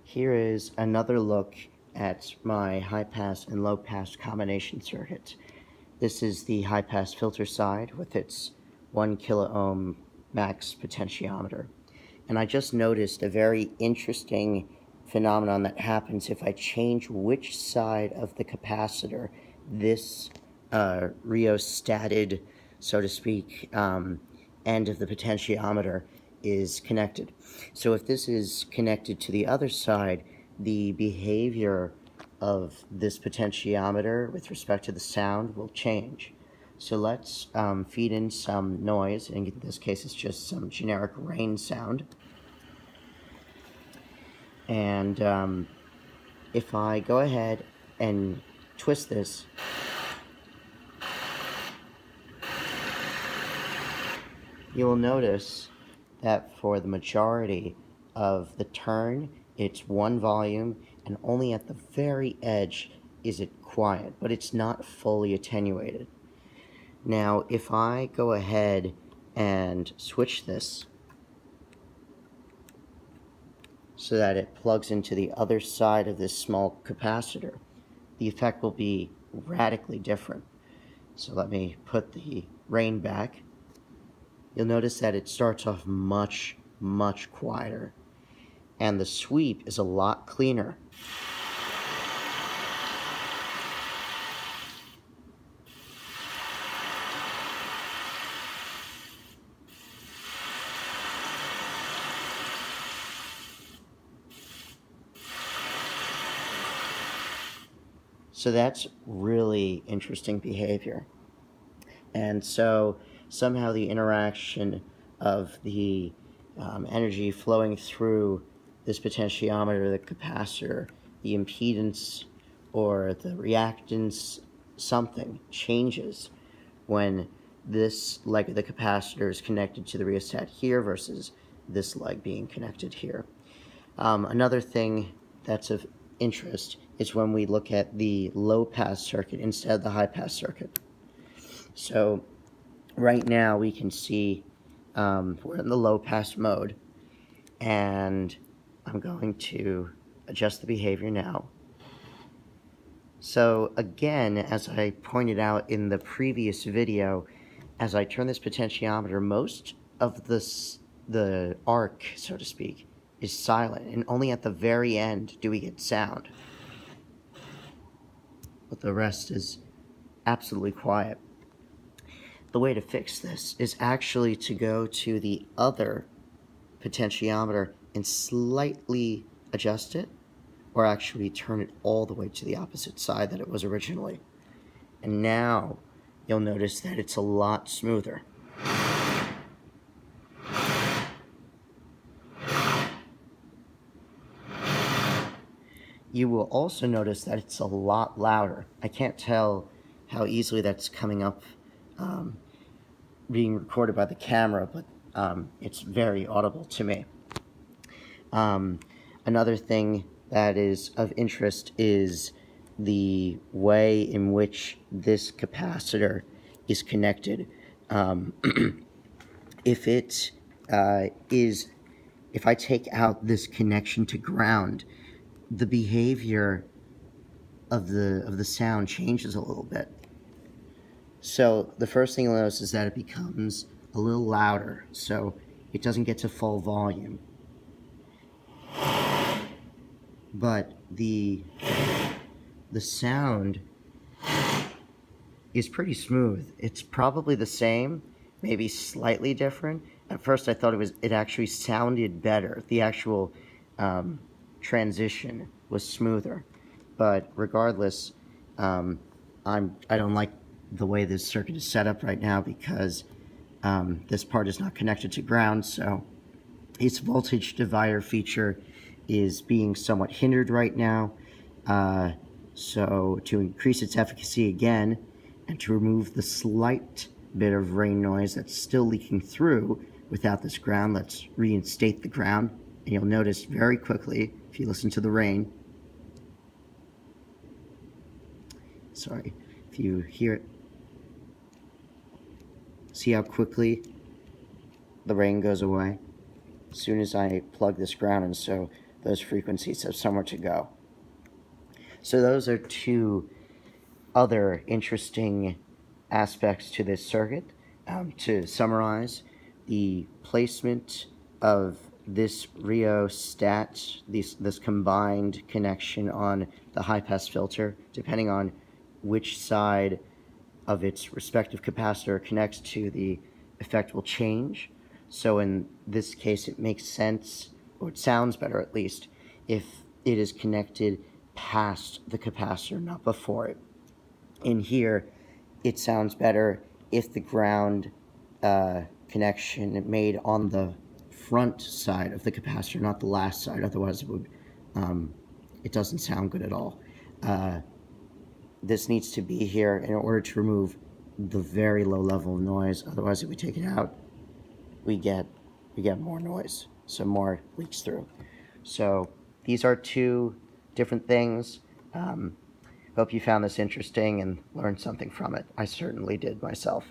Here is another look at my high-pass and low-pass combination circuit. This is the high-pass filter side with its 1 kilo-ohm max potentiometer. And I just noticed a very interesting phenomenon that happens if I change which side of the capacitor this rheostated, so to speak, end of the potentiometer is connected. So if this is connected to the other side, the behavior of this potentiometer with respect to the sound will change. So let's feed in some noise, and in this case it's just some generic rain sound. And if I go ahead and twist this, you will notice that for the majority of the turn, it's one volume, and only at the very edge is it quiet, but it's not fully attenuated. Now, if I go ahead and switch this so that it plugs into the other side of this small capacitor, the effect will be radically different. So let me put the rain back. You'll notice that it starts off much, much quieter, and the sweep is a lot cleaner. So that's really interesting behavior. And so somehow the interaction of the energy flowing through this potentiometer, the capacitor, the impedance or the reactance, something changes when this leg of the capacitor is connected to the rheostat here versus this leg being connected here. Another thing that's of interest is when we look at the low-pass circuit instead of the high-pass circuit. So right now we can see we're in the low-pass mode, and I'm going to adjust the behavior now. So again, as I pointed out in the previous video, as I turn this potentiometer, most of the arc, so to speak, is silent, and only at the very end do we get sound. But the rest is absolutely quiet. The way to fix this is actually to go to the other potentiometer and slightly adjust it, or actually turn it all the way to the opposite side that it was originally. And now you'll notice that it's a lot smoother. You will also notice that it's a lot louder. I can't tell how easily that's coming up being recorded by the camera, but it's very audible to me. Another thing that is of interest is the way in which this capacitor is connected. If I take out this connection to ground, the behavior of the sound changes a little bit. So the first thing you'll notice is that it becomes a little louder, so it doesn't get to full volume. But the sound is pretty smooth. It's probably the same, maybe slightly different. At first I thought it actually sounded better. The actual transition was smoother. But regardless, I don't like the way this circuit is set up right now because this part is not connected to ground, so its voltage divider feature is being somewhat hindered right now. So to increase its efficacy again, and to remove the slight bit of rain noise that's still leaking through without this ground, let's reinstate the ground. And you'll notice very quickly, if you listen to the rain, if you hear it, see how quickly the rain goes away as soon as I plug this ground in. So those frequencies have somewhere to go. So those are two other interesting aspects to this circuit. To summarize, the placement of this rheostat, this combined connection on the high-pass filter, depending on which side of its respective capacitor connects to, the effect will change. So in this case, it makes sense, or it sounds better at least, if it is connected past the capacitor, not before it. In here, it sounds better if the ground connection made on the front side of the capacitor, not the last side. Otherwise, it doesn't sound good at all. This needs to be here in order to remove the very low level of noise. Otherwise, if we take it out, we get more noise, so more leaks through. So these are two different things. Hope you found this interesting and learned something from it. I certainly did myself.